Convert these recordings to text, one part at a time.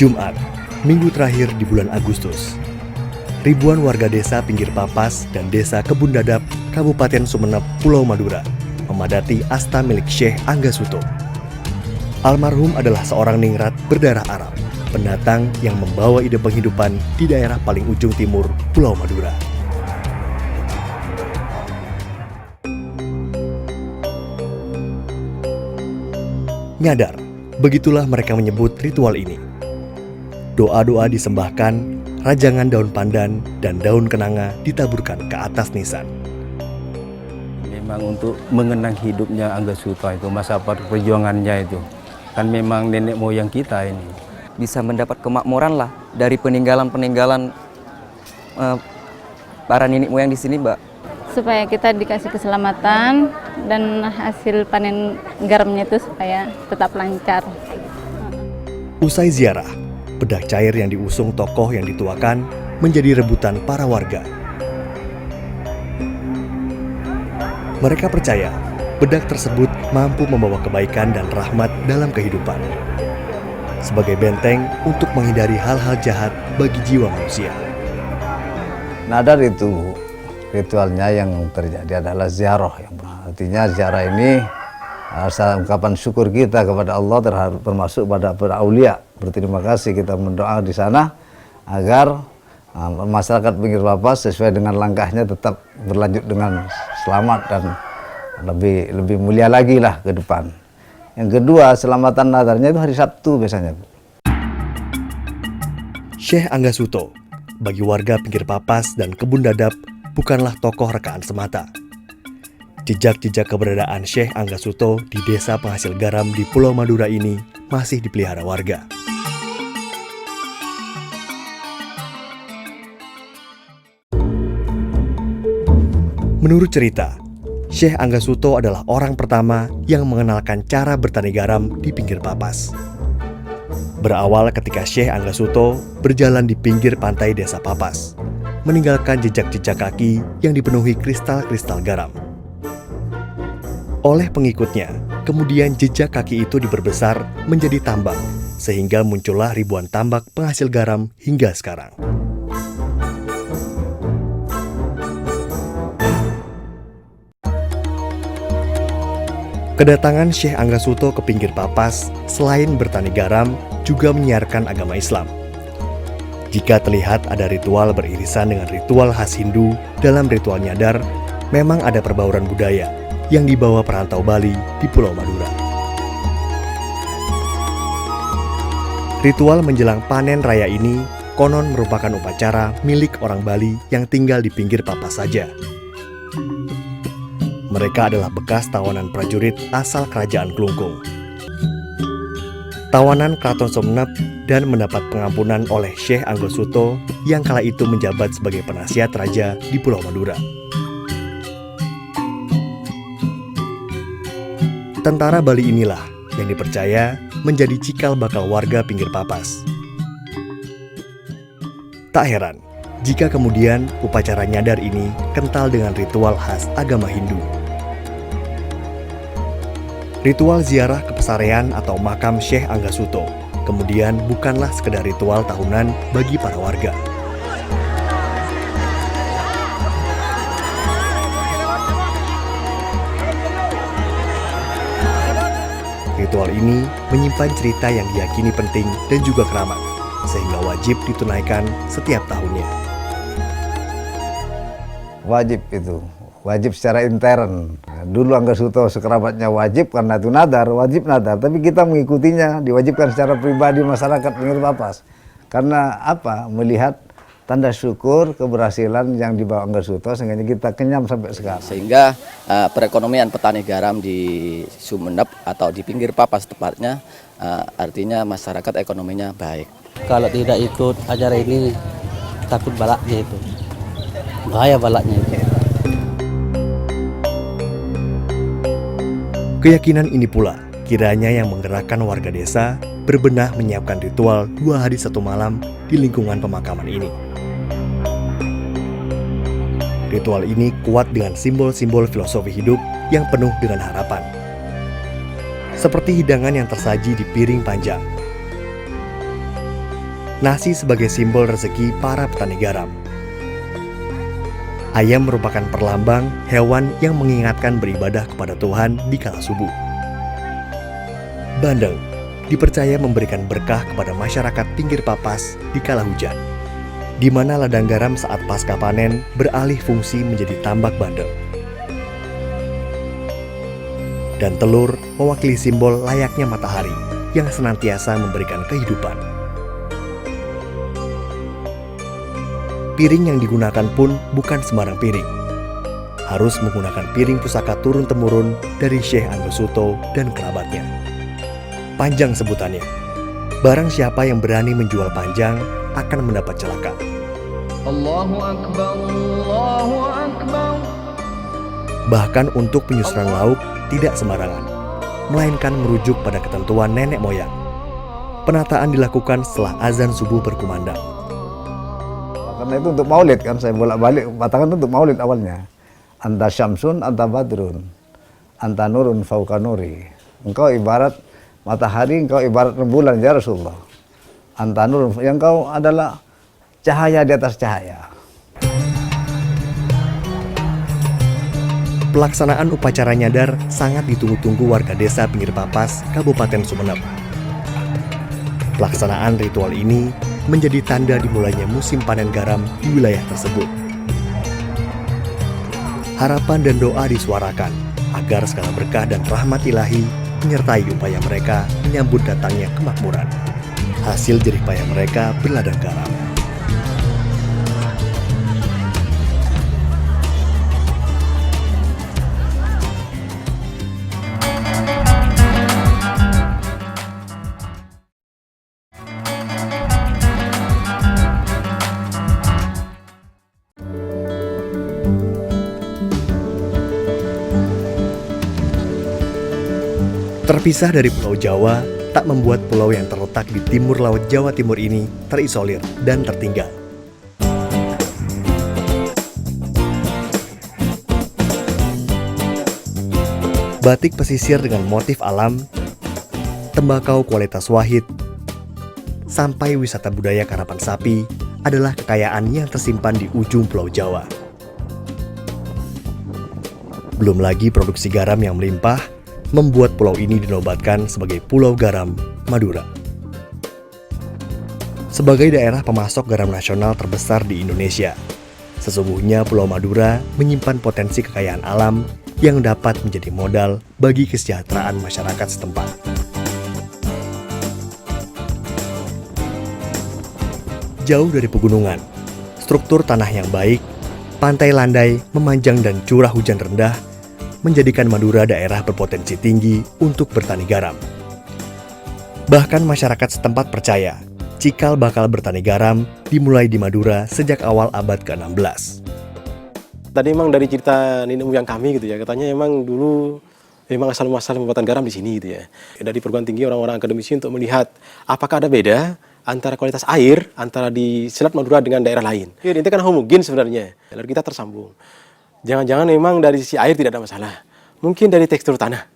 Jumat, minggu terakhir di bulan Agustus. Ribuan warga desa Pinggir Papas dan desa Kebun Dadap, Kabupaten Sumeneb, Pulau Madura, memadati asta milik Syekh Angga Suto. Almarhum adalah seorang ningrat berdarah Arab, pendatang yang membawa ide penghidupan di daerah paling ujung timur Pulau Madura. Nyadar, begitulah mereka menyebut ritual ini. Doa-doa disembahkan, rajangan daun pandan dan daun kenanga ditaburkan ke atas nisan. Memang untuk mengenang hidupnya Angga Suto itu, masa perjuangannya itu. Kan memang nenek moyang kita ini. Bisa mendapat kemakmuran lah dari peninggalan-peninggalan para nenek moyang di sini, Mbak. Supaya kita dikasih keselamatan dan hasil panen garamnya itu supaya tetap lancar. Usai ziarah, bedak cair yang diusung tokoh yang dituakan menjadi rebutan para warga. Mereka percaya bedak tersebut mampu membawa kebaikan dan rahmat dalam kehidupan, sebagai benteng untuk menghindari hal-hal jahat bagi jiwa manusia. Nadar itu ritualnya yang terjadi adalah ziarah, yang artinya ziarah ini rasa ungkapan syukur kita kepada Allah termasuk pada para aulia. Berterima kasih, kita mendoa di sana agar masyarakat Pinggir Papas sesuai dengan langkahnya tetap berlanjut dengan selamat dan lebih mulia lagi lah ke depan. Yang kedua, selamatan nadarnya itu hari Sabtu biasanya, Bu. Syekh Angga Suto bagi warga Pinggir Papas dan Kebun Dadap bukanlah tokoh rekaan semata. Jejak-jejak keberadaan Syekh Angga Suto di desa penghasil garam di Pulau Madura ini masih dipelihara warga. Menurut cerita, Syekh Angga Suto adalah orang pertama yang mengenalkan cara bertani garam di Pinggir Papas. Berawal ketika Syekh Angga Suto berjalan di pinggir pantai desa Papas, meninggalkan jejak-jejak kaki yang dipenuhi kristal-kristal garam. Oleh pengikutnya, kemudian jejak kaki itu diperbesar menjadi tambak, sehingga muncullah ribuan tambak penghasil garam hingga sekarang. Kedatangan Syekh Angga Suto ke Pinggir Papas selain bertani garam juga menyiarkan agama Islam. Jika terlihat ada ritual beririsan dengan ritual khas Hindu dalam ritual nyadar, memang ada perbauran budaya yang dibawa perantau Bali di Pulau Madura. Ritual menjelang panen raya ini konon merupakan upacara milik orang Bali yang tinggal di Pinggir Papas saja. Mereka adalah bekas tawanan prajurit asal Kerajaan Klungkung. Tawanan Keraton Sumeneb dan mendapat pengampunan oleh Syekh Angga Suto yang kala itu menjabat sebagai penasihat raja di Pulau Madura. Tentara Bali inilah yang dipercaya menjadi cikal bakal warga Pinggir Papas. Tak heran jika kemudian upacara nyadar ini kental dengan ritual khas agama Hindu. Ritual ziarah ke pesarean atau makam Syekh Angga Suto kemudian bukanlah sekedar ritual tahunan bagi para warga. Ritual ini menyimpan cerita yang diyakini penting dan juga keramat, sehingga wajib ditunaikan setiap tahunnya. Wajib secara intern. Dulu Anggasuto sekerabatnya wajib karena itu wajib nadar, tapi kita mengikutinya, diwajibkan secara pribadi masyarakat Pinggir Papas. Karena apa? Melihat tanda syukur keberhasilan yang dibawa Anggasuto sehingga kita kenyam sampai sekarang. Sehingga perekonomian petani garam di Sumeneb atau di Pinggir Papas tepatnya, artinya masyarakat ekonominya baik. Kalau tidak ikut acara ini takut balaknya itu, bahaya balaknya itu. Keyakinan ini pula kiranya yang menggerakkan warga desa berbenah menyiapkan ritual 2 hari 1 malam di lingkungan pemakaman ini. Ritual ini kuat dengan simbol-simbol filosofi hidup yang penuh dengan harapan. Seperti hidangan yang tersaji di piring panjang. Nasi sebagai simbol rezeki para petani garam. Ayam merupakan perlambang hewan yang mengingatkan beribadah kepada Tuhan di kala subuh. Bandeng dipercaya memberikan berkah kepada masyarakat Pinggir Papas di kala hujan, di mana ladang garam saat pasca panen beralih fungsi menjadi tambak bandeng. Dan telur mewakili simbol layaknya matahari yang senantiasa memberikan kehidupan. Piring yang digunakan pun bukan sembarang piring. Harus menggunakan piring pusaka turun-temurun dari Syekh Anggasuto dan kerabatnya. Panjang sebutannya. Barang siapa yang berani menjual panjang akan mendapat celaka. Allahu Akbar, Allahu Akbar. Bahkan untuk penyusunan lauk tidak sembarangan, melainkan merujuk pada ketentuan nenek moyang. Penataan dilakukan setelah azan subuh berkumandang. Karena itu untuk maulid kan, saya bolak-balik katakan untuk maulid awalnya. Anta syamsun, anta badrun, anta nurun fauqa nuri. Engkau ibarat matahari, engkau ibarat rembulan ya Rasulullah. Anta nurun, yang kau adalah cahaya di atas cahaya. Pelaksanaan upacara nyadar sangat ditunggu-tunggu warga desa Pinggir Papas, Kabupaten Sumeneb. Pelaksanaan ritual ini menjadi tanda dimulainya musim panen garam di wilayah tersebut. Harapan dan doa disuarakan agar segala berkah dan rahmat ilahi menyertai upaya mereka menyambut datangnya kemakmuran. Hasil jerih payah mereka berladang garam. Terpisah dari Pulau Jawa, tak membuat pulau yang terletak di timur laut Jawa Timur ini terisolir dan tertinggal. Batik pesisir dengan motif alam, tembakau kualitas wahid, sampai wisata budaya karapan sapi adalah kekayaan yang tersimpan di ujung Pulau Jawa. Belum lagi produksi garam yang melimpah, membuat pulau ini dinobatkan sebagai Pulau Garam Madura. Sebagai daerah pemasok garam nasional terbesar di Indonesia, sesungguhnya Pulau Madura menyimpan potensi kekayaan alam yang dapat menjadi modal bagi kesejahteraan masyarakat setempat. Jauh dari pegunungan, struktur tanah yang baik, pantai landai, memanjang dan curah hujan rendah menjadikan Madura daerah berpotensi tinggi untuk bertani garam. Bahkan masyarakat setempat percaya, cikal bakal bertani garam dimulai di Madura sejak awal abad ke-16. Tadi memang dari cerita nenek moyang kami gitu ya, katanya memang dulu memang asal-muasal pembuatan garam di sini gitu ya. Dari perguruan tinggi orang-orang akademisi untuk melihat apakah ada beda antara kualitas air antara di Selat Madura dengan daerah lain. Ya, ini kan homogen sebenarnya, lalu kita tersambung. Jangan-jangan memang dari sisi air tidak ada masalah. Mungkin dari tekstur tanah.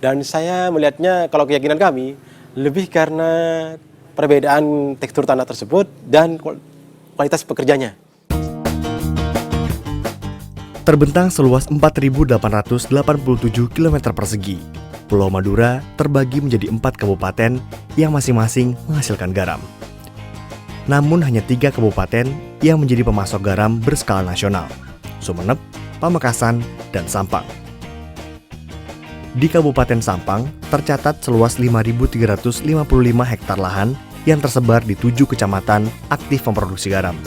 Dan saya melihatnya kalau keyakinan kami, lebih karena perbedaan tekstur tanah tersebut dan kualitas pekerjanya. Terbentang seluas 4.887 km persegi, Pulau Madura terbagi menjadi 4 kabupaten yang masing-masing menghasilkan garam. Namun hanya 3 kabupaten yang menjadi pemasok garam berskala nasional, Sumeneb, Pamekasan, dan Sampang. Di Kabupaten Sampang tercatat seluas 5.355 hektar lahan yang tersebar di 7 kecamatan aktif memproduksi garam.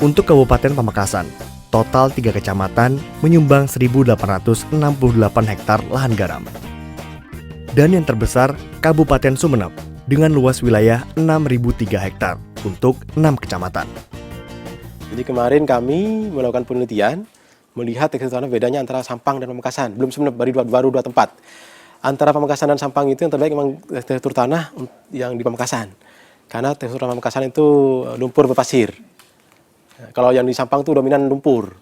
Untuk Kabupaten Pamekasan, total 3 kecamatan menyumbang 1.868 hektar lahan garam. Dan yang terbesar, Kabupaten Sumeneb dengan luas wilayah 6.003 hektar untuk 6 kecamatan. Jadi kemarin kami melakukan penelitian, melihat tekstur tanah bedanya antara Sampang dan Pamekasan. Belum Sumeneb, baru 2 tempat. Antara Pamekasan dan Sampang itu yang terbaik memang tekstur tanah yang di Pamekasan. Karena tekstur tanah Pamekasan itu lumpur berpasir. Kalau yang di Sampang itu dominan lumpur,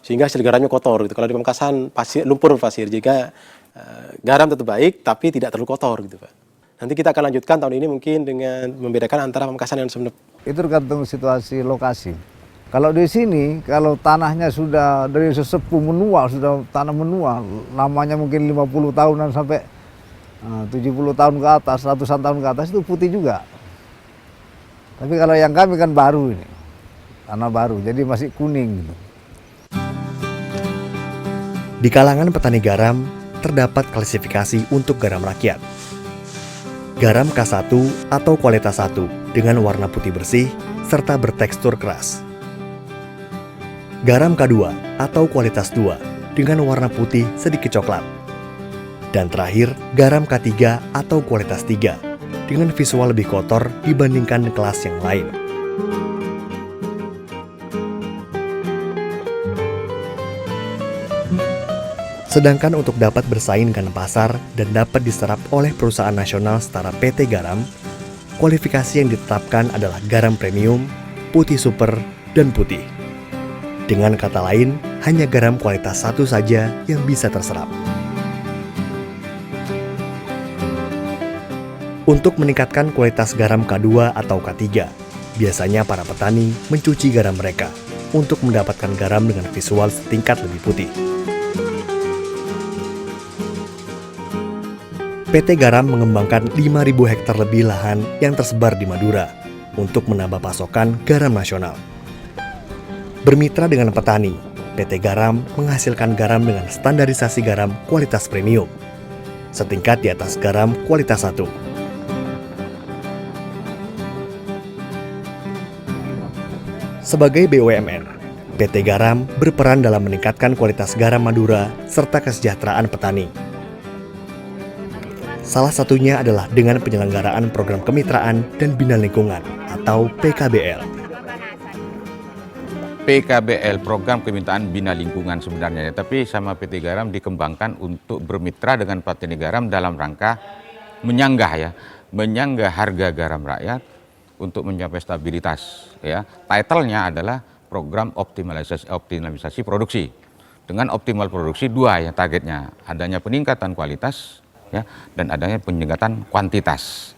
sehingga hasil garamnya kotor. Gitu. Kalau di Pamekasan lumpur berpasir, jika garam tetap baik, tapi tidak terlalu kotor, gitu Pak. Nanti kita akan lanjutkan tahun ini mungkin dengan membedakan antara Pamekasan dan Sumeneb. Itu tergantung situasi lokasi. Kalau di sini, kalau tanahnya sudah dari sesepuh menua, sudah tanah menua, lamanya mungkin 50 tahunan sampai 70 tahun ke atas, ratusan tahun ke atas, itu putih juga. Tapi kalau yang kami kan baru ini, tanah baru, jadi masih kuning gitu. Di kalangan petani garam, terdapat klasifikasi untuk garam rakyat. Garam K1 atau kualitas 1 dengan warna putih bersih serta bertekstur keras. Garam K2 atau kualitas 2 dengan warna putih sedikit coklat. Dan terakhir, garam K3 atau kualitas 3 dengan visual lebih kotor dibandingkan kelas yang lain. Sedangkan untuk dapat bersaing dengan pasar dan dapat diserap oleh perusahaan nasional setara PT Garam, kualifikasi yang ditetapkan adalah garam premium, putih super, dan putih. Dengan kata lain, hanya garam kualitas 1 saja yang bisa terserap. Untuk meningkatkan kualitas garam K2 atau K3, biasanya para petani mencuci garam mereka untuk mendapatkan garam dengan visual setingkat lebih putih. PT Garam mengembangkan 5.000 hektar lebih lahan yang tersebar di Madura untuk menambah pasokan garam nasional. Bermitra dengan petani, PT Garam menghasilkan garam dengan standarisasi garam kualitas premium, setingkat di atas garam kualitas 1. Sebagai BUMN, PT Garam berperan dalam meningkatkan kualitas garam Madura serta kesejahteraan petani. Salah satunya adalah dengan penyelenggaraan program kemitraan dan bina lingkungan atau PKBL. PKBL, program kemitraan bina lingkungan sebenarnya, tapi sama PT Garam dikembangkan untuk bermitra dengan petani garam dalam rangka menyanggah harga garam rakyat untuk mencapai stabilitas. Ya, title-nya adalah program optimalisasi produksi. Dengan optimal produksi 2 ya targetnya, adanya peningkatan kualitas ya, dan adanya peningkatan kuantitas.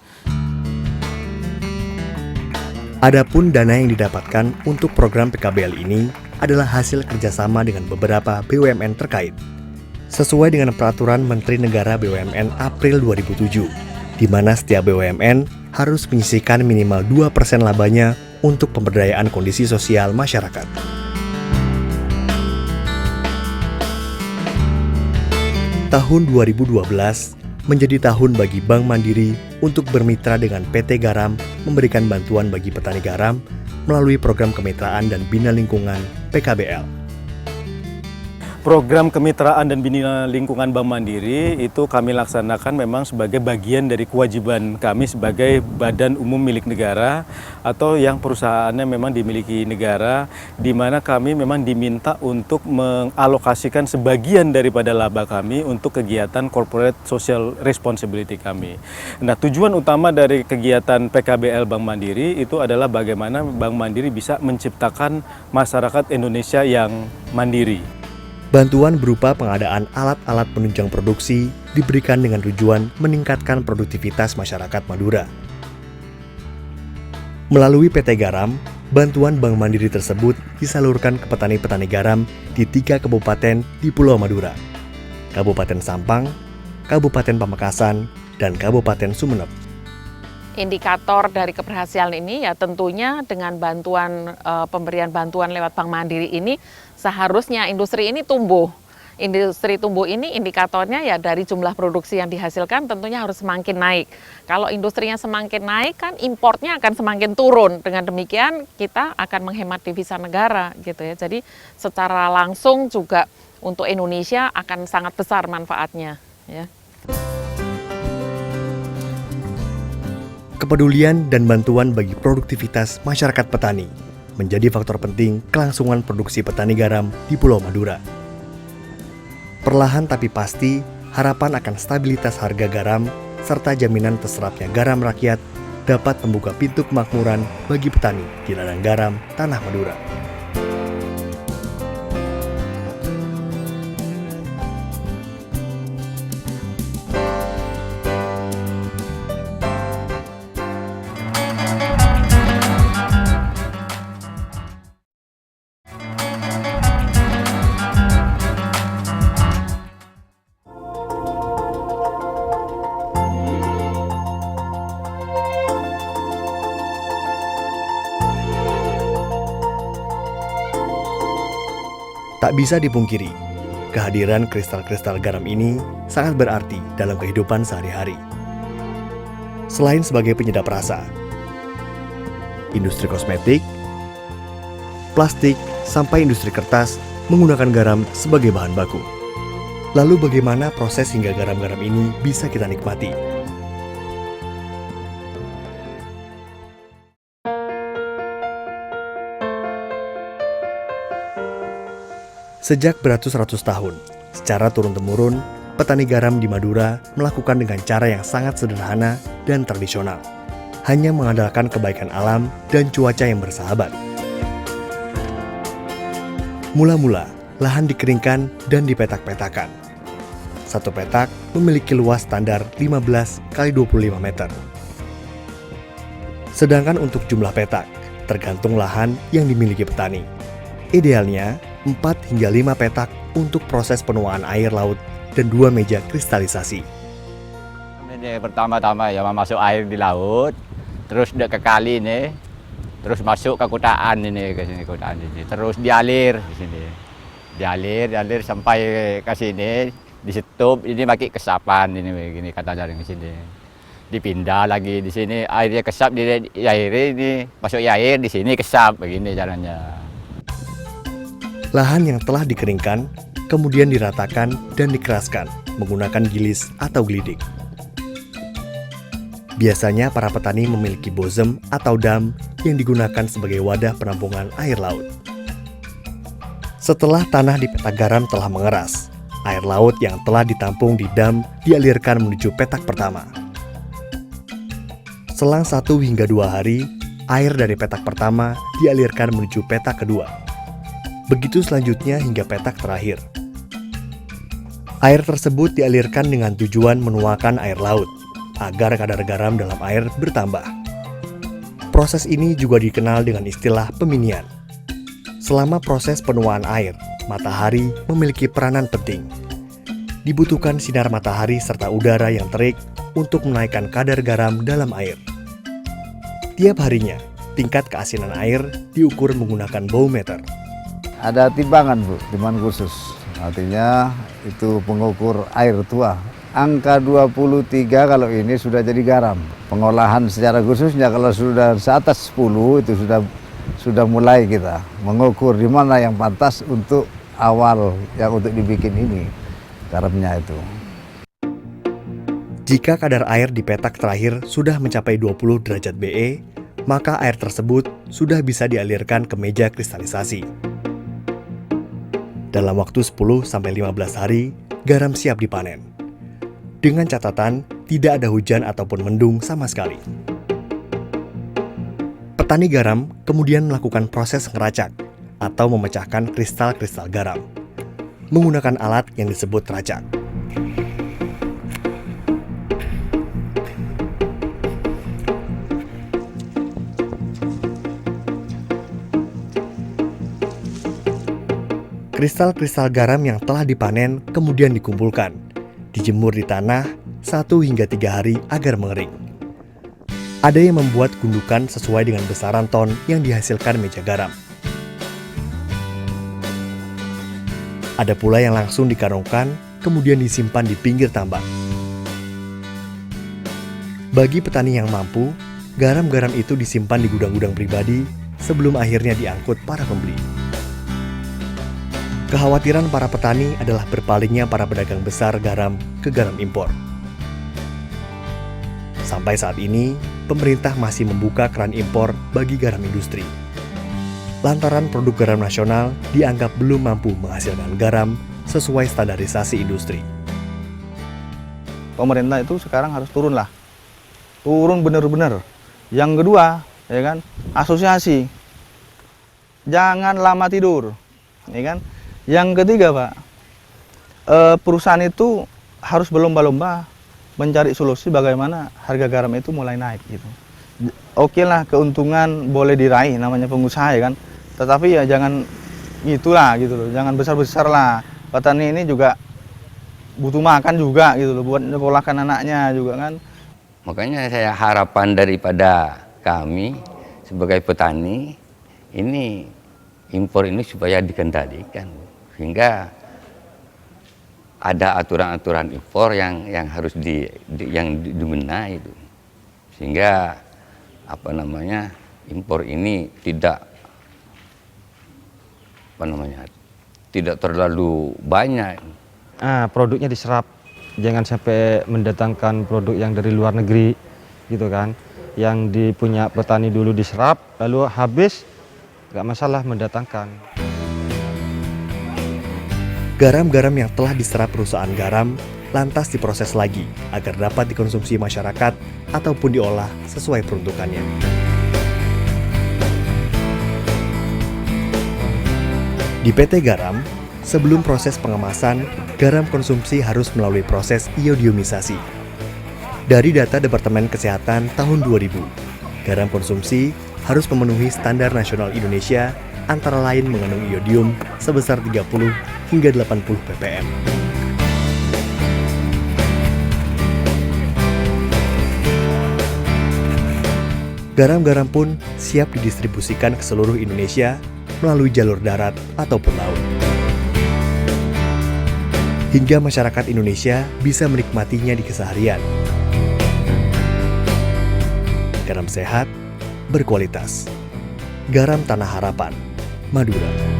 Adapun dana yang didapatkan untuk program PKBL ini adalah hasil kerjasama dengan beberapa BUMN terkait. Sesuai dengan Peraturan Menteri Negara BUMN April 2007, di mana setiap BUMN harus menyisihkan minimal 2% labanya untuk pemberdayaan kondisi sosial masyarakat. Tahun 2012 menjadi tahun bagi Bank Mandiri untuk bermitra dengan PT Garam memberikan bantuan bagi petani garam melalui program kemitraan dan bina lingkungan PKBL. Program kemitraan dan bina lingkungan Bank Mandiri itu kami laksanakan memang sebagai bagian dari kewajiban kami sebagai badan umum milik negara atau yang perusahaannya memang dimiliki negara, di mana kami memang diminta untuk mengalokasikan sebagian daripada laba kami untuk kegiatan corporate social responsibility kami. Nah, tujuan utama dari kegiatan PKBL Bank Mandiri itu adalah bagaimana Bank Mandiri bisa menciptakan masyarakat Indonesia yang mandiri. Bantuan berupa pengadaan alat-alat penunjang produksi diberikan dengan tujuan meningkatkan produktivitas masyarakat Madura. Melalui PT Garam, bantuan Bank Mandiri tersebut disalurkan ke petani-petani garam di 3 kabupaten di Pulau Madura, Kabupaten Sampang, Kabupaten Pamekasan, dan Kabupaten Sumeneb. Indikator dari keberhasilan ini ya tentunya dengan bantuan pemberian bantuan lewat Bank Mandiri ini seharusnya industri ini tumbuh. Industri tumbuh ini indikatornya ya dari jumlah produksi yang dihasilkan tentunya harus semakin naik. Kalau industrinya semakin naik kan importnya akan semakin turun. Dengan demikian kita akan menghemat devisa negara gitu ya. Jadi secara langsung juga untuk Indonesia akan sangat besar manfaatnya ya. Kepedulian dan bantuan bagi produktivitas masyarakat petani menjadi faktor penting kelangsungan produksi petani garam di Pulau Madura. Perlahan tapi pasti, harapan akan stabilitas harga garam serta jaminan terserapnya garam rakyat dapat membuka pintu kemakmuran bagi petani di ladang garam Tanah Madura. Tak bisa dipungkiri, kehadiran kristal-kristal garam ini sangat berarti dalam kehidupan sehari-hari. Selain sebagai penyedap rasa, industri kosmetik, plastik, sampai industri kertas menggunakan garam sebagai bahan baku. Lalu bagaimana proses hingga garam-garam ini bisa kita nikmati? Sejak beratus-ratus tahun, secara turun-temurun, petani garam di Madura melakukan dengan cara yang sangat sederhana dan tradisional, hanya mengandalkan kebaikan alam dan cuaca yang bersahabat. Mula-mula, lahan dikeringkan dan dipetak-petakan. Satu petak memiliki luas standar 15 x 25 meter. Sedangkan untuk jumlah petak, tergantung lahan yang dimiliki petani. Idealnya, 4 hingga 5 petak untuk proses penuaan air laut dan 2 meja kristalisasi. Ini pertama-tama ya masuk air di laut, terus udah ke kali nih, terus masuk ke kotaan ini, ke sini kotaan ini, terus dialir di sini, dialir sampai ke sini, disetup, ini pakai kesapan ini begini kata dari sini, dipindah lagi di sini, airnya kesap di air ini, masuk air di sini kesap begini caranya. Lahan yang telah dikeringkan, kemudian diratakan dan dikeraskan menggunakan gilis atau glidik. Biasanya para petani memiliki bozem atau dam yang digunakan sebagai wadah penampungan air laut. Setelah tanah di petak garam telah mengeras, air laut yang telah ditampung di dam dialirkan menuju petak pertama. Selang 1 hingga 2 hari, air dari petak pertama dialirkan menuju petak kedua. Begitu selanjutnya hingga petak terakhir. Air tersebut dialirkan dengan tujuan menuakan air laut, agar kadar garam dalam air bertambah. Proses ini juga dikenal dengan istilah peminian. Selama proses penuaan air, matahari memiliki peranan penting. Dibutuhkan sinar matahari serta udara yang terik untuk menaikkan kadar garam dalam air. Tiap harinya, tingkat keasinan air diukur menggunakan baumeter. Ada timbangan Bu, timbangan khusus. Artinya itu pengukur air tua. Angka 23 kalau ini sudah jadi garam. Pengolahan secara khususnya kalau sudah di atas 10 itu sudah mulai kita mengukur di mana yang pantas untuk awal yang untuk dibikin ini garamnya itu. Jika kadar air di petak terakhir sudah mencapai 20 derajat BE, maka air tersebut sudah bisa dialirkan ke meja kristalisasi. Dalam waktu 10-15 hari, garam siap dipanen. Dengan catatan, tidak ada hujan ataupun mendung sama sekali. Petani garam kemudian melakukan proses ngeracak atau memecahkan kristal-kristal garam menggunakan alat yang disebut racak. Kristal-kristal garam yang telah dipanen kemudian dikumpulkan, dijemur di tanah 1 hingga 3 hari agar mengering. Ada yang membuat gundukan sesuai dengan besaran ton yang dihasilkan meja garam. Ada pula yang langsung dikarungkan, kemudian disimpan di pinggir tambak. Bagi petani yang mampu, garam-garam itu disimpan di gudang-gudang pribadi sebelum akhirnya diangkut para pembeli. Kekhawatiran para petani adalah berpalingnya para pedagang besar garam ke garam impor. Sampai saat ini, pemerintah masih membuka keran impor bagi garam industri. Lantaran produk garam nasional dianggap belum mampu menghasilkan garam sesuai standarisasi industri. Pemerintah itu sekarang harus turun benar-benar. Yang kedua, ya kan, asosiasi. Jangan lama tidur, ya kan. Yang ketiga, Pak, perusahaan itu harus berlomba-lomba mencari solusi bagaimana harga garam itu mulai naik gitu. Oke lah, keuntungan boleh diraih, namanya pengusaha ya kan. Tetapi ya jangan gitulah gitu loh, jangan besar-besar lah. Petani ini juga butuh makan juga gitu loh, buat nyekolahkan anaknya juga kan. Makanya saya harapan daripada kami sebagai petani ini impor ini supaya dikendalikan sehingga ada aturan-aturan impor yang harus dibenahi itu, sehingga impor ini tidak tidak terlalu banyak. Produknya diserap, jangan sampai mendatangkan produk yang dari luar negeri gitu kan, yang dipunya petani dulu diserap lalu habis, nggak masalah mendatangkan. Garam-garam yang telah diserap perusahaan garam lantas diproses lagi agar dapat dikonsumsi masyarakat ataupun diolah sesuai peruntukannya. Di PT Garam, sebelum proses pengemasan, garam konsumsi harus melalui proses iodiumisasi. Dari data Departemen Kesehatan tahun 2000, garam konsumsi harus memenuhi standar nasional Indonesia antara lain mengandung iodium sebesar 30 hingga 80 ppm. Garam-garam pun siap didistribusikan ke seluruh Indonesia melalui jalur darat ataupun laut. Hingga masyarakat Indonesia bisa menikmatinya di keseharian. Garam sehat, berkualitas. Garam Tanah Harapan, Madura.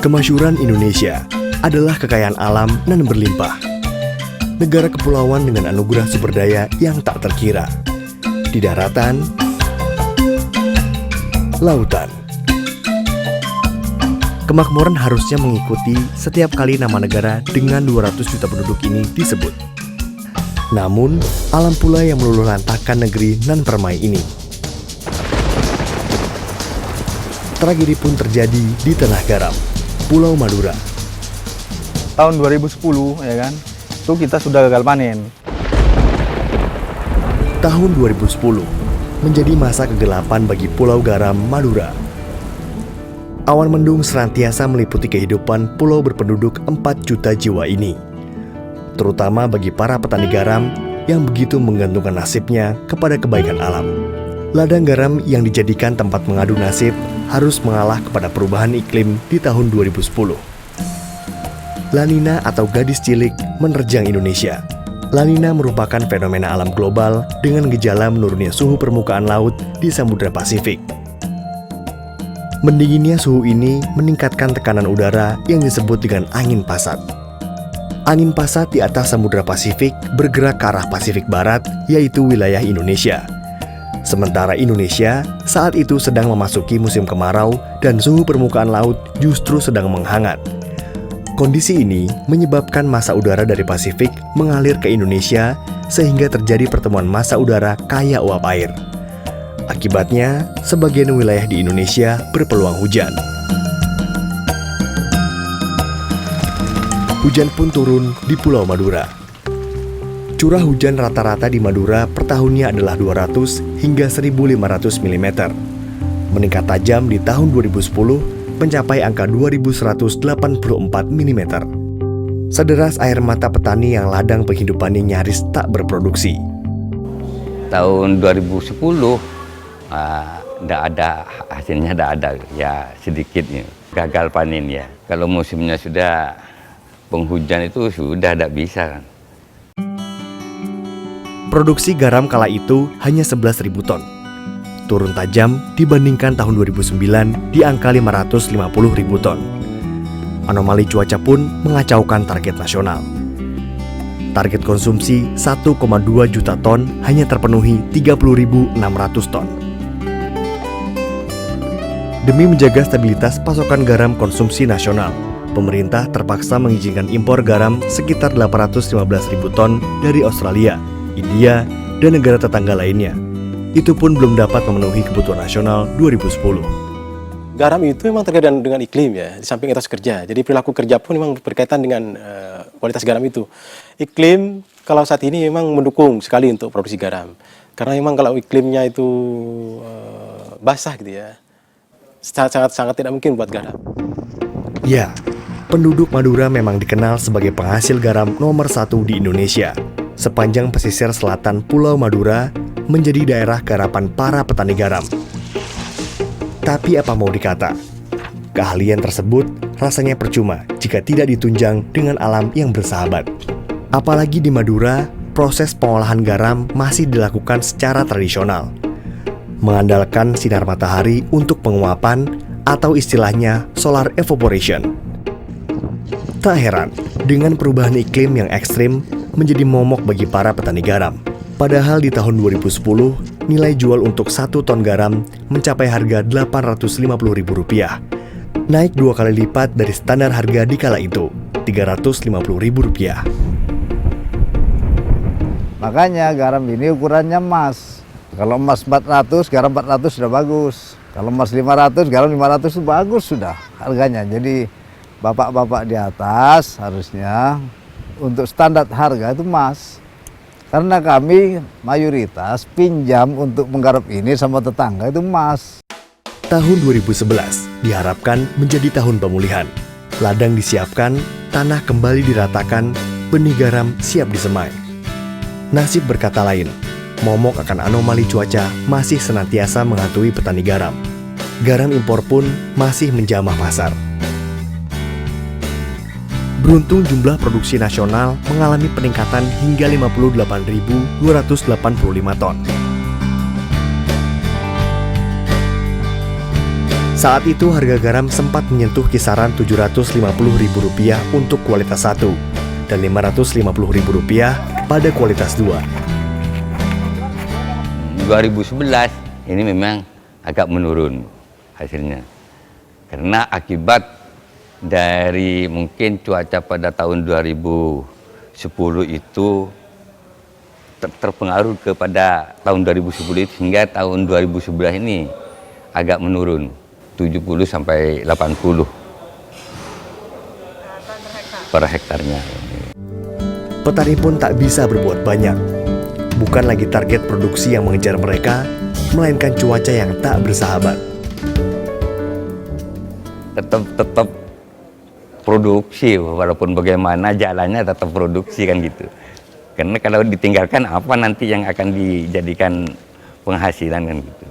Kemasyhuran Indonesia adalah kekayaan alam nan berlimpah. Negara kepulauan dengan anugerah sumber daya yang tak terkira. Di daratan, lautan. Kemakmuran harusnya mengikuti setiap kali nama negara dengan 200 juta penduduk ini disebut. Namun, alam pula yang meluluh lantakkan negeri nan permai ini. Tragedi pun terjadi di Tanah Garam, Pulau Madura. Tahun 2010 ya kan, itu kita sudah gagal panen. Tahun 2010 menjadi masa kegelapan bagi Pulau Garam, Madura. Awan mendung senantiasa meliputi kehidupan pulau berpenduduk 4 juta jiwa ini, terutama bagi para petani garam yang begitu menggantungkan nasibnya kepada kebaikan alam. Ladang garam yang dijadikan tempat mengadu nasib harus mengalah kepada perubahan iklim di tahun 2010. La Nina atau gadis cilik menerjang Indonesia. La Nina merupakan fenomena alam global dengan gejala menurunnya suhu permukaan laut di Samudra Pasifik. Mendinginnya suhu ini meningkatkan tekanan udara yang disebut dengan angin pasat. Angin pasat di atas Samudra Pasifik bergerak ke arah Pasifik Barat, yaitu wilayah Indonesia. Sementara Indonesia saat itu sedang memasuki musim kemarau dan suhu permukaan laut justru sedang menghangat. Kondisi ini menyebabkan massa udara dari Pasifik mengalir ke Indonesia sehingga terjadi pertemuan massa udara kaya uap air. Akibatnya, sebagian wilayah di Indonesia berpeluang hujan. Hujan pun turun di Pulau Madura. Curah hujan rata-rata di Madura per tahunnya adalah 200 hingga 1.500 mm. Meningkat tajam di tahun 2010 mencapai angka 2.184 mm. Sederas air mata petani yang ladang penghidupannya nyaris tak berproduksi. Tahun 2010 tidak ada hasilnya, tidak ada ya sedikitnya gagal panen ya. Kalau musimnya sudah penghujan itu sudah tidak bisa kan. Produksi garam kala itu hanya 11.000 ton. Turun tajam dibandingkan tahun 2009 di angka 550.000 ton. Anomali cuaca pun mengacaukan target nasional. Target konsumsi 1,2 juta ton hanya terpenuhi 30.600 ton. Demi menjaga stabilitas pasokan garam konsumsi nasional, pemerintah terpaksa mengizinkan impor garam sekitar 815.000 ton dari Australia, India, dan negara tetangga lainnya. Itu pun belum dapat memenuhi kebutuhan nasional 2010. Garam itu memang terkait dengan iklim ya, di samping etos kerja. Jadi perilaku kerja pun memang berkaitan dengan kualitas garam itu. Iklim kalau saat ini memang mendukung sekali untuk produksi garam. Karena memang kalau iklimnya itu basah gitu ya, sangat tidak mungkin buat garam. Ya, penduduk Madura memang dikenal sebagai penghasil garam nomor 1 di Indonesia. Sepanjang pesisir selatan Pulau Madura menjadi daerah garapan para petani garam. Tapi apa mau dikata, keahlian tersebut rasanya percuma jika tidak ditunjang dengan alam yang bersahabat. Apalagi di Madura, proses pengolahan garam masih dilakukan secara tradisional, mengandalkan sinar matahari untuk penguapan atau istilahnya solar evaporation. Tak heran, dengan perubahan iklim yang ekstrim menjadi momok bagi para petani garam. Padahal di tahun 2010, nilai jual untuk 1 ton garam mencapai harga Rp850.000, naik 2 kali lipat dari standar harga di kala itu, Rp350.000. Makanya garam ini ukurannya emas. Kalau emas 400, garam 400 sudah bagus. Kalau emas 500, garam 500 itu bagus sudah harganya. Jadi bapak-bapak di atas harusnya untuk standar harga itu emas. Karena kami mayoritas pinjam untuk menggarap ini sama tetangga itu emas. Tahun 2011 diharapkan menjadi tahun pemulihan. Ladang disiapkan, tanah kembali diratakan, benih garam siap disemai. Nasib berkata lain, momok akan anomali cuaca masih senantiasa menghantui petani garam. Garam impor pun masih menjamah pasar. Beruntung jumlah produksi nasional mengalami peningkatan hingga 58.285 ton. Saat itu harga garam sempat menyentuh kisaran Rp750.000 untuk kualitas 1 dan Rp550.000 pada kualitas 2. 2011 ini memang agak menurun hasilnya. Karena akibat dari mungkin cuaca pada tahun 2010 itu terpengaruh kepada tahun 2010 itu hingga tahun 2011 ini agak menurun 70 sampai 80 per hektarnya. Petani pun tak bisa berbuat banyak. Bukan lagi target produksi yang mengejar mereka, melainkan cuaca yang tak bersahabat. Tetap produksi, walaupun bagaimana jalannya tetap produksi kan gitu. Karena kalau ditinggalkan apa nanti yang akan dijadikan penghasilan kan gitu.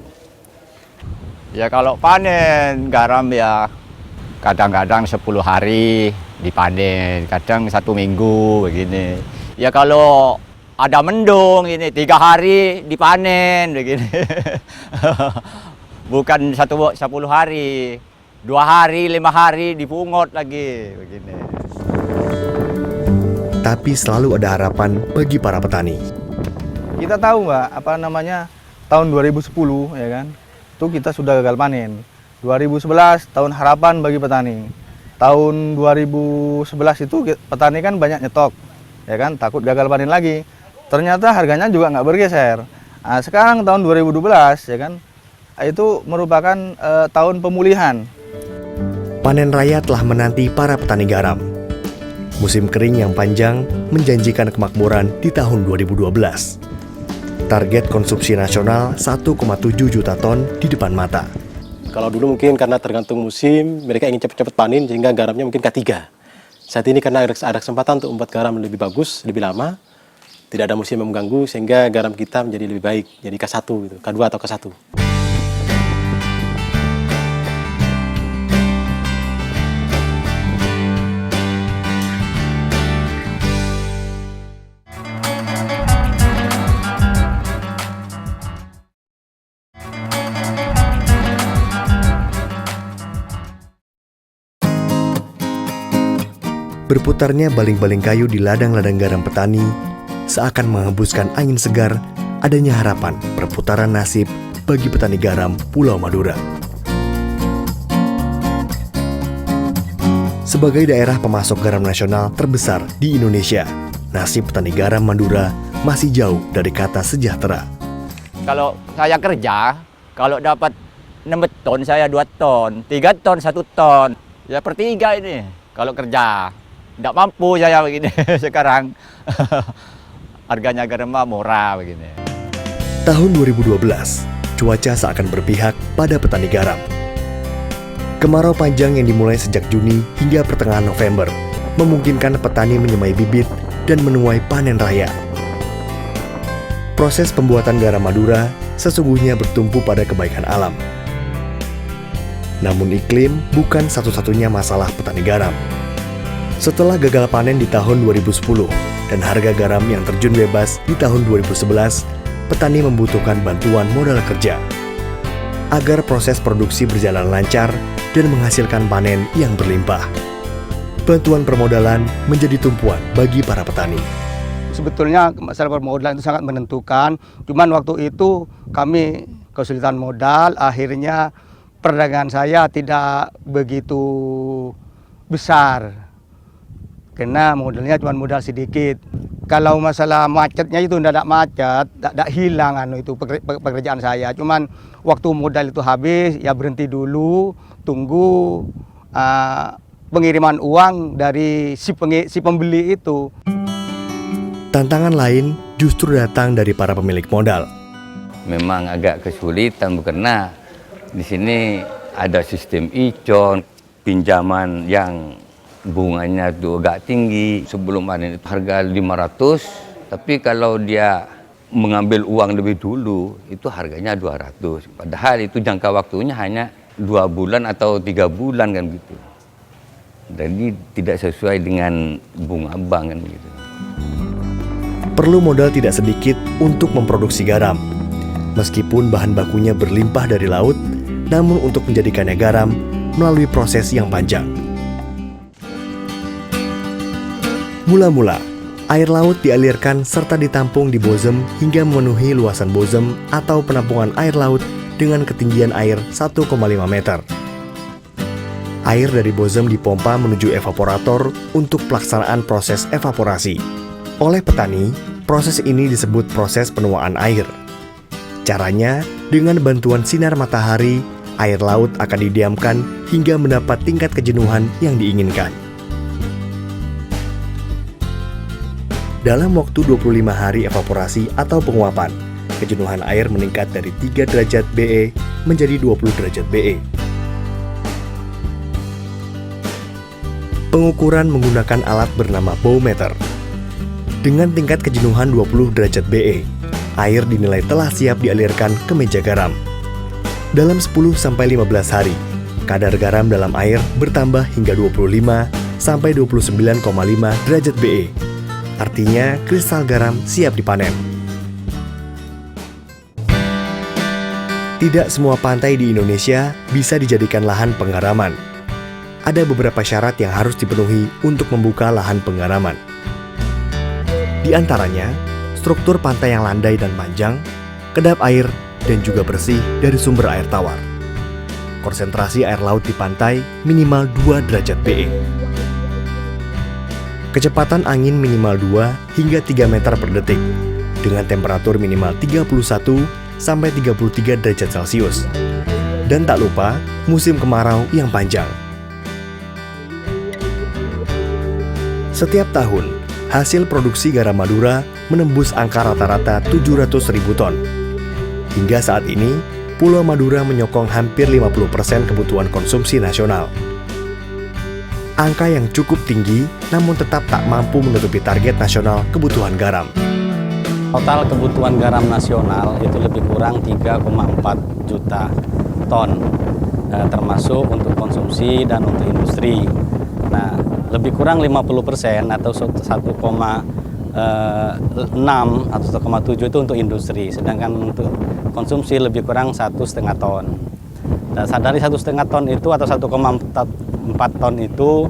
Ya kalau panen garam ya kadang-kadang 10 hari dipanen, kadang 1 minggu begini. Ya kalau ada mendung ini 3 hari dipanen begini. Bukan 10 hari. 2 hari, 5 hari dipungut lagi begini. Tapi selalu ada harapan bagi para petani. Kita tahu nggak tahun 2010 ya kan, itu kita sudah gagal panen. 2011 tahun harapan bagi petani. Tahun 2011 itu petani kan banyak nyetok, ya kan, takut gagal panen lagi. Ternyata harganya juga nggak bergeser. Nah, sekarang tahun 2012 ya kan, itu merupakan tahun pemulihan. Panen raya telah menanti para petani garam. Musim kering yang panjang menjanjikan kemakmuran di tahun 2012. Target konsumsi nasional 1,7 juta ton di depan mata. Kalau dulu mungkin karena tergantung musim, mereka ingin cepat-cepat panen sehingga garamnya mungkin K3. Saat ini karena ada kesempatan untuk membuat garam lebih bagus, lebih lama, tidak ada musim yang mengganggu sehingga garam kita menjadi lebih baik, jadi K1 gitu, K2 atau K1. Berputarnya baling-baling kayu di ladang-ladang garam petani seakan menghembuskan angin segar adanya harapan perputaran nasib bagi petani garam Pulau Madura. Sebagai daerah pemasok garam nasional terbesar di Indonesia, nasib petani garam Madura masih jauh dari kata sejahtera. Kalau saya kerja, kalau dapat 6 ton saya 2 ton, 3 ton 1 ton. Ya per 3 ini kalau kerja. Tidak mampu saya begini sekarang. Harganya garam murah begini. Tahun 2012, cuaca seakan berpihak pada petani garam. Kemarau panjang yang dimulai sejak Juni hingga pertengahan November memungkinkan petani menyemai bibit dan menuai panen raya. Proses pembuatan garam Madura sesungguhnya bertumpu pada kebaikan alam. Namun iklim bukan satu-satunya masalah petani garam. Setelah gagal panen di tahun 2010 dan harga garam yang terjun bebas di tahun 2011, petani membutuhkan bantuan modal kerja agar proses produksi berjalan lancar dan menghasilkan panen yang berlimpah. Bantuan permodalan menjadi tumpuan bagi para petani. Sebetulnya masalah permodalan itu sangat menentukan, cuman waktu itu kami kesulitan modal, akhirnya perdagangan saya tidak begitu besar. Karena modalnya cuma modal sedikit. Kalau masalah macetnya itu tidak macet, tidak hilang itu pekerjaan saya. Cuman waktu modal itu habis, ya berhenti dulu, tunggu pengiriman uang dari si pembeli itu. Tantangan lain justru datang dari para pemilik modal. Memang agak kesulitan karena di sini ada sistem icon, pinjaman yang bunganya itu agak tinggi. Sebelum panen itu harga 500, tapi kalau dia mengambil uang lebih dulu itu harganya 200. Padahal itu jangka waktunya hanya 2 bulan atau 3 bulan kan gitu. Jadi tidak sesuai dengan bunga bank kan gitu. Perlu modal tidak sedikit untuk memproduksi garam. Meskipun bahan bakunya berlimpah dari laut, namun untuk menjadikannya garam melalui proses yang panjang. Mula-mula, air laut dialirkan serta ditampung di bozem hingga memenuhi luasan bozem atau penampungan air laut dengan ketinggian air 1,5 meter. Air dari bozem dipompa menuju evaporator untuk pelaksanaan proses evaporasi. Oleh petani, Proses ini disebut proses penuaan air. Caranya, dengan bantuan sinar matahari, air laut akan didiamkan hingga mendapat tingkat kejenuhan yang diinginkan. Dalam waktu 25 hari evaporasi atau penguapan, kejenuhan air meningkat dari 3 derajat BE menjadi 20 derajat BE. Pengukuran menggunakan alat bernama bowmeter. Dengan tingkat kejenuhan 20 derajat BE, air dinilai telah siap dialirkan ke meja garam. Dalam 10-15 hari, kadar garam dalam air bertambah hingga 25-29,5 derajat BE. Artinya kristal garam siap dipanen. Tidak semua pantai di Indonesia bisa dijadikan lahan penggaraman. Ada beberapa syarat yang harus dipenuhi untuk membuka lahan penggaraman. Di antaranya, struktur pantai yang landai dan panjang, kedap air, dan juga bersih dari sumber air tawar. Konsentrasi air laut di pantai minimal 2 derajat BE. Kecepatan angin minimal 2 hingga 3 meter per detik, dengan temperatur minimal 31-33 derajat Celcius. Dan tak lupa, musim kemarau yang panjang. Setiap tahun, hasil produksi garam Madura menembus angka rata-rata 700.000 ton. Hingga saat ini, Pulau Madura menyokong hampir 50% kebutuhan konsumsi nasional. Angka yang cukup tinggi, namun tetap tak mampu menutupi target nasional kebutuhan garam. Total kebutuhan garam nasional itu lebih kurang 3,4 juta ton, termasuk untuk konsumsi dan untuk industri. Nah, lebih kurang 50% atau 1,6 atau 1,7 itu untuk industri, sedangkan untuk konsumsi lebih kurang 1,5 ton. Nah, dari 1,5 ton itu atau 1,4 ton itu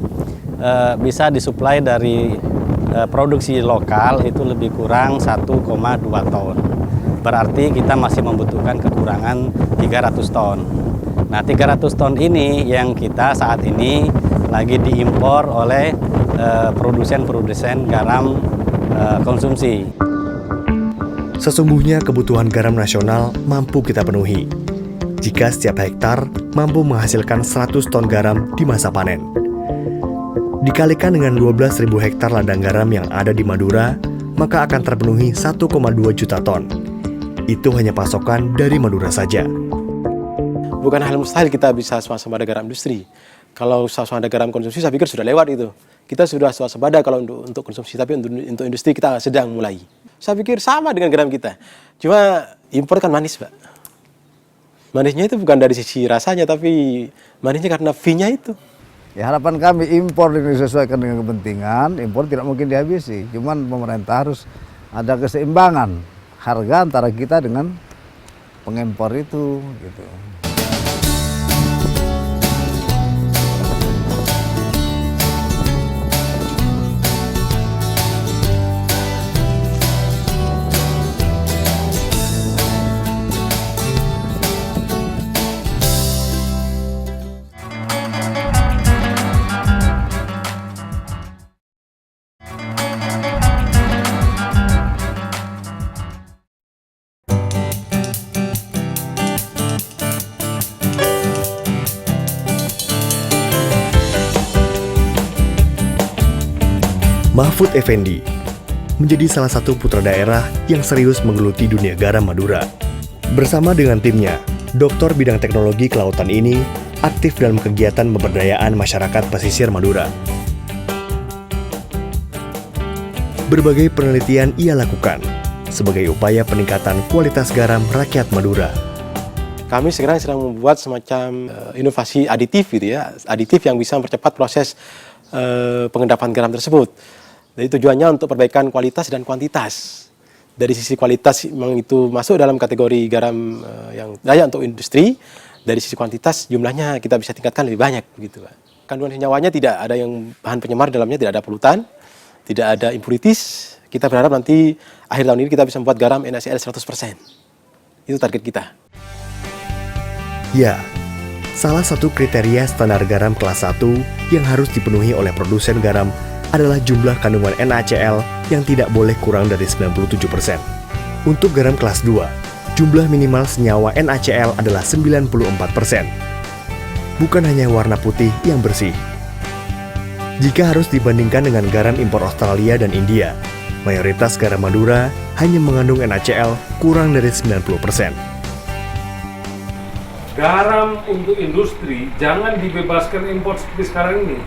bisa disuplai dari produksi lokal itu lebih kurang 1,2 ton. Berarti kita masih membutuhkan kekurangan 300 ton. Nah, 300 ton ini yang kita saat ini lagi diimpor oleh produsen-produsen garam konsumsi. Sesungguhnya kebutuhan garam nasional mampu kita penuhi jika setiap hektar mampu menghasilkan 100 ton garam di masa panen. Dikalikan dengan 12.000 hektar ladang garam yang ada di Madura, maka akan terpenuhi 1,2 juta ton. Itu hanya pasokan dari Madura saja. Bukan hal mustahil kita bisa swasembada garam industri. Kalau swasembada garam konsumsi, saya pikir sudah lewat itu. Kita sudah swasembada kalau untuk konsumsi, tapi untuk industri kita sedang mulai. Saya pikir sama dengan garam kita. Cuma impor kan manis, Pak. Manisnya itu bukan dari sisi rasanya, tapi manisnya karena fee-nya itu. Ya, harapan kami impor ini disesuaikan dengan kepentingan, impor tidak mungkin dihabisi. Cuman pemerintah harus ada keseimbangan harga antara kita dengan pengimpor itu, gitu. Mahfud Effendi menjadi salah satu putra daerah yang serius menggeluti dunia garam Madura. Bersama dengan timnya, doktor bidang teknologi kelautan ini aktif dalam kegiatan pemberdayaan masyarakat pesisir Madura. Berbagai penelitian ia lakukan sebagai upaya peningkatan kualitas garam rakyat Madura. Kami sekarang sedang membuat semacam inovasi aditif gitu ya, aditif yang bisa mempercepat proses pengendapan garam tersebut. Jadi tujuannya untuk perbaikan kualitas dan kuantitas. Dari sisi kualitas memang itu masuk dalam kategori garam yang layak untuk industri. Dari sisi kuantitas jumlahnya kita bisa tingkatkan lebih banyak begitu, Pak. Kandungan senyawanya tidak ada yang bahan penyemar dalamnya, tidak ada polutan, tidak ada impurities. Kita berharap nanti akhir tahun ini kita bisa membuat garam NaCl 100%. Itu target kita. Ya, salah satu kriteria standar garam kelas 1 yang harus dipenuhi oleh produsen garam adalah jumlah kandungan NaCl yang tidak boleh kurang dari 97%. Untuk garam kelas 2, jumlah minimal senyawa NaCl adalah 94%. Bukan hanya warna putih yang bersih. Jika harus dibandingkan dengan garam impor Australia dan India, mayoritas garam Madura hanya mengandung NaCl kurang dari 90%. Garam untuk industri jangan dibebaskan impor seperti sekarang ini.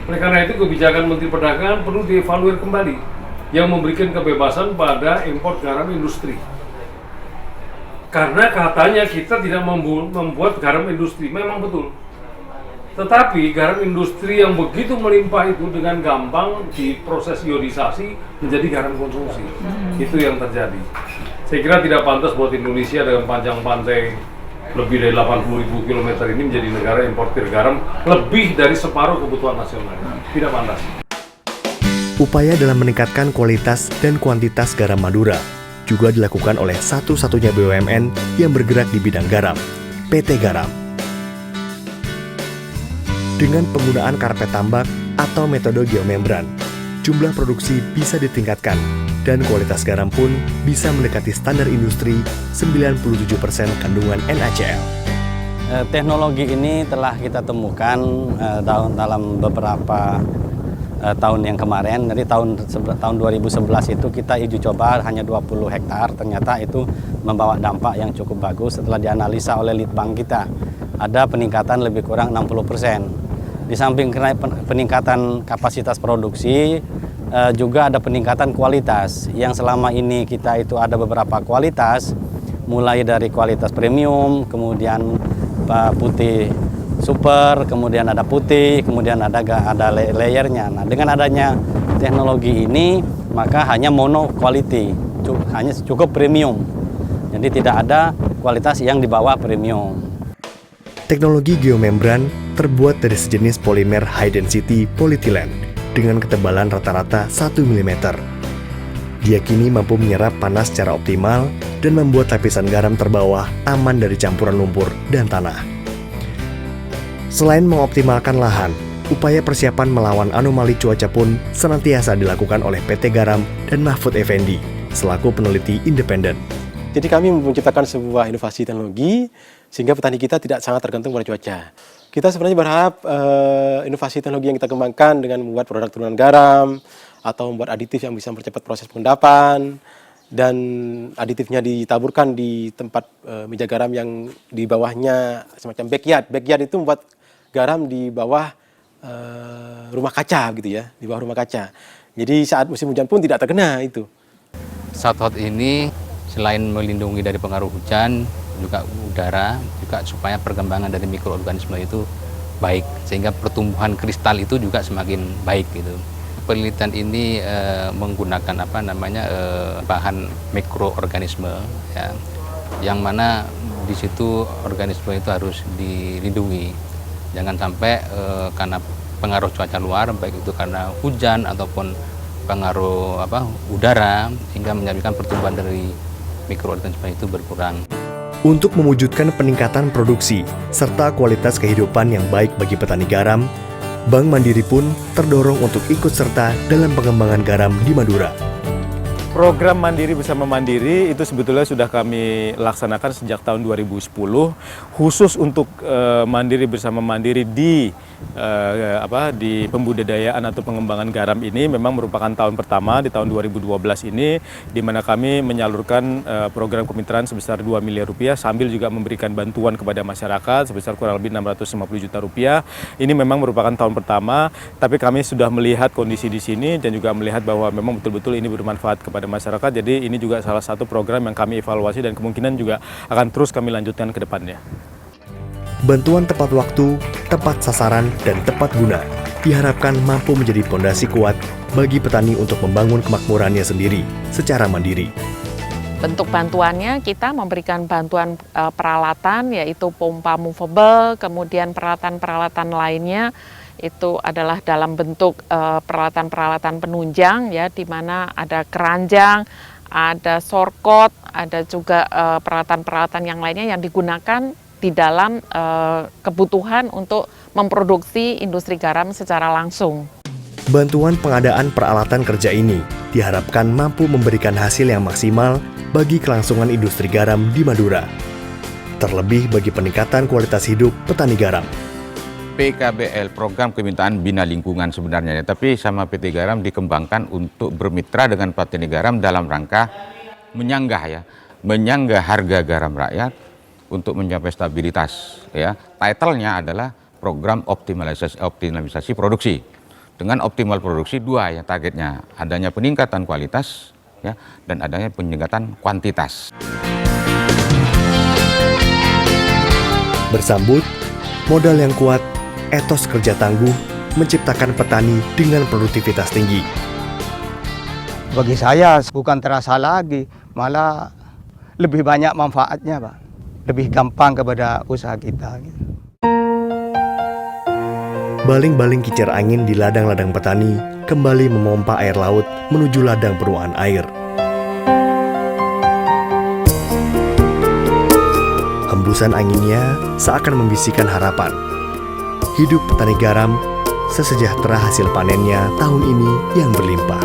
Oleh karena itu kebijakan Menteri Perdagangan perlu dievaluasi kembali yang memberikan kebebasan pada impor garam industri. Karena katanya kita tidak membuat garam industri, memang betul. Tetapi garam industri yang begitu melimpah itu dengan gampang diproses iodisasi menjadi garam konsumsi. Itu yang terjadi. Saya kira tidak pantas buat Indonesia dengan panjang pantai lebih dari 80.000 km ini menjadi negara importir garam lebih dari separuh kebutuhan nasional. Tidak pantas. Upaya dalam meningkatkan kualitas dan kuantitas garam Madura juga dilakukan oleh satu-satunya BUMN yang bergerak di bidang garam, PT Garam. Dengan penggunaan karpet tambak atau metode geomembran, jumlah produksi bisa ditingkatkan dan kualitas garam pun bisa mendekati standar industri 97% kandungan NaCl. Teknologi ini telah kita temukan dalam beberapa tahun yang kemarin. Dari tahun 2011 itu kita uji coba hanya 20 hektar, ternyata itu membawa dampak yang cukup bagus. Setelah dianalisa oleh Litbang kita, ada peningkatan lebih kurang 60%. Di samping peningkatan kapasitas produksi, juga ada peningkatan kualitas. Yang selama ini kita itu ada beberapa kualitas, mulai dari kualitas premium, kemudian putih super, kemudian ada putih, kemudian ada layernya. Nah, dengan adanya teknologi ini, maka hanya mono quality, hanya cukup premium. Jadi tidak ada kualitas yang di bawah premium. Teknologi geomembran terbuat dari sejenis polimer high density polyethylene dengan ketebalan rata-rata 1 mm. Diyakini mampu menyerap panas secara optimal dan membuat lapisan garam terbawah aman dari campuran lumpur dan tanah. Selain mengoptimalkan lahan, upaya persiapan melawan anomali cuaca pun senantiasa dilakukan oleh PT Garam dan Mahfud Effendi selaku peneliti independen. Jadi kami menciptakan sebuah inovasi teknologi sehingga petani kita tidak sangat tergantung pada cuaca. Kita sebenarnya berharap inovasi teknologi yang kita kembangkan dengan membuat produk turunan garam atau membuat aditif yang bisa mempercepat proses pengendapan dan aditifnya ditaburkan di tempat meja garam yang di bawahnya semacam backyard. Backyard itu membuat garam di bawah rumah kaca gitu ya, di bawah rumah kaca. Jadi saat musim hujan pun tidak terkena itu. Southwood ini selain melindungi dari pengaruh hujan, juga udara, juga supaya perkembangan dari mikroorganisme itu baik, sehingga pertumbuhan kristal itu juga semakin baik gitu. Penelitian ini menggunakan bahan mikroorganisme, ya, yang mana di situ organisme itu harus dilindungi, jangan sampai karena pengaruh cuaca luar, baik itu karena hujan ataupun pengaruh udara, sehingga menyebabkan pertumbuhan dari mikroorganisme itu berkurang. Untuk mewujudkan peningkatan produksi serta kualitas kehidupan yang baik bagi petani garam, Bank Mandiri pun terdorong untuk ikut serta dalam pengembangan garam di Madura. Program Mandiri Bersama Mandiri itu sebetulnya sudah kami laksanakan sejak tahun 2010, khusus untuk Mandiri Bersama Mandiri di pembudidayaan atau pengembangan garam ini memang merupakan tahun pertama di tahun 2012 ini, di mana kami menyalurkan program kemitraan sebesar 2 miliar rupiah sambil juga memberikan bantuan kepada masyarakat sebesar kurang lebih 650 juta rupiah. Ini memang merupakan tahun pertama, tapi kami sudah melihat kondisi di sini dan juga melihat bahwa memang betul-betul ini bermanfaat kepada masyarakat. Jadi ini juga salah satu program yang kami evaluasi dan kemungkinan juga akan terus kami lanjutkan ke depannya. Bantuan tepat waktu, tepat sasaran, dan tepat guna diharapkan mampu menjadi fondasi kuat bagi petani untuk membangun kemakmurannya sendiri secara mandiri. Bentuk bantuannya kita memberikan bantuan peralatan, yaitu pompa movable, kemudian peralatan-peralatan lainnya itu adalah dalam bentuk peralatan-peralatan penunjang, ya, di mana ada keranjang, ada sorkot, ada juga peralatan-peralatan yang lainnya yang digunakan di dalam kebutuhan untuk memproduksi industri garam secara langsung. Bantuan pengadaan peralatan kerja ini diharapkan mampu memberikan hasil yang maksimal bagi kelangsungan industri garam di Madura. Terlebih bagi peningkatan kualitas hidup petani garam. PKBL, program kemintaan bina lingkungan sebenarnya, tapi sama PT Garam dikembangkan untuk bermitra dengan petani garam dalam rangka menyanggah harga garam rakyat untuk mencapai stabilitas. Ya, title-nya adalah program optimalisasi produksi. Dengan optimal produksi dua ya targetnya, adanya peningkatan kualitas ya dan adanya peningkatan kuantitas. Bersambut, modal yang kuat, etos kerja tangguh, menciptakan petani dengan produktivitas tinggi. Bagi saya bukan terasa lagi, malah lebih banyak manfaatnya, Pak. Lebih gampang kepada usaha kita. Baling-baling kincir angin di ladang-ladang petani kembali memompa air laut menuju ladang penuaan air. Hembusan anginnya seakan membisikkan harapan. Hidup petani garam sesejahtera hasil panennya tahun ini yang berlimpah.